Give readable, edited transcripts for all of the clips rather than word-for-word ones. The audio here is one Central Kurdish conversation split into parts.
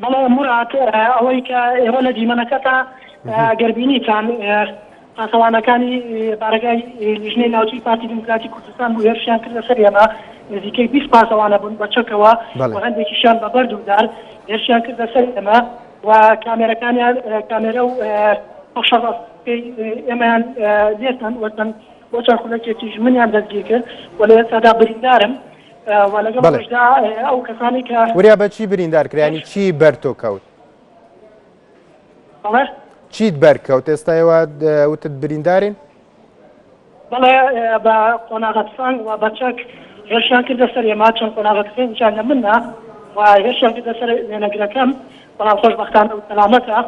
بەڵێ مرات ئەوەی کە ئێوە لە دیمەنەکەتا گەربینیتان پاسەوانەکانی بارگای لیژنەی ناوچەی پارتی دموکراتی کوردستان بوو هێرشیان کردە سەر ئێمە نزیکەی 20 پاسەوانە بوون بە چەکەوە و هەندێکیشیان بە بەردوودار هێرشیان کردە سەر ئێمە و کامێرەکانیان کامێرە و خۆشەڕاستی ئێمەیان لێتن وەتەن بۆ چەند خولەکێکیش منیان دەستگیر کرد و لە ئێستادا بریندارم و لەگەڵشدا ئەو کەسانی کە وریا بە چی بریندار کرد؟ چی بەرتۆ کەوت؟ چیت بەرکەوت؟ ئێستا ئێوە وتت بریندارین؟ بەڵێ بە قۆناغەتفان و بە چەک هێرشیان کردە سەر ئێمە چەند قۆناغەتفێنیان لە منە و هێرشیان کردە سەر وێنەگرەکەم بەڵام خۆشبەختانە و سەلامەتە.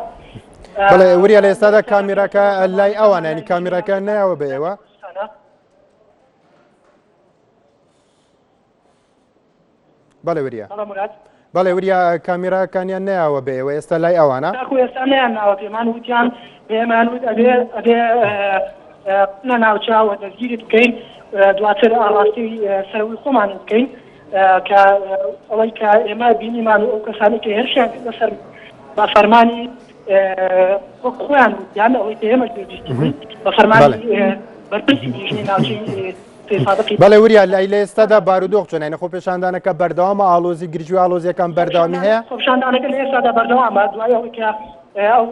بەڵێ وریا لە ئێستادا کامێراکە لای ئەوانە ینی کامێراکە نایەوە بە ئێوە؟ بەڵێ وریا بەڵێ وریا کامێراکانیان نایەوە بە ئێوە ئێستا لای ئەوانە؟ ئێستا نیان ناوە پێمان وتیان پێمان وت ئەبێ ناوچاوە دەستگیری بکەین دواتر ئاڕاستی سەروی خۆمان بکەین کە ئەوەی کە ئێمە بینیمان و ئەو کەسانی کە هێرشیان لەسەر بە فەرمانی خۆیان وتیان ئەوەی کە ئێمە دووبیستی بووین بە فەرمانی بەرپرسی لیژنەی ناوچەی بەڵێ وریا لای لە ئێستادا بارودۆخ چۆنە خۆ پیشاندانەکە بەردەوامە ئالۆزی گرژی و ئالۆزیەکان بەردەوامی هەیە؟ خۆپیشاندانەکە لە ئێستادا بەردەوامە دوای ئەوەی کە ئەو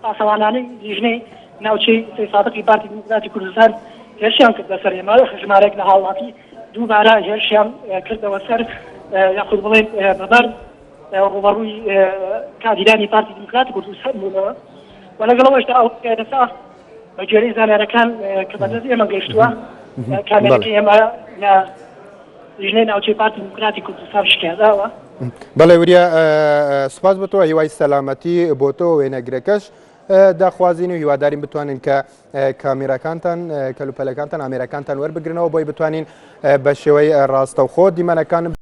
پاسەوانانەی لیژنەی ناوچەی سادقی پارتی دموکراتی کوردستان هێرشیان کردە سەر ئێمە ژمارەیەک لە هاوڵاتی دووبارە هێرشیان کردەوە سەر یاخود بڵێن بەبەر ڕوبەڕووی کادیرانی پارتی دموکراتی کوردستان بوونەوە و لەگەڵەوەشدا ئەو ئێستا بەگوێرەی زانیارەکان کە بەدەست ئێمە گەیشتووە کامێرەکەی ئێمە لە لیژنەی ناوچەی پارتی دموکراتی کوردستان شکێداوە. بەڵێ وریا سوپاس بۆ تۆ هیوای سەلامەتی بۆ تۆ وێنەگرەکەش داخوازین و هیوادارین بتوانین کە کامێرەکانتان کەلوپەلەکانتان ئامێرەکانتان وەربگرنەوە بۆی بتوانین بە شێوەی ڕاستەوخۆ دیمەنەکان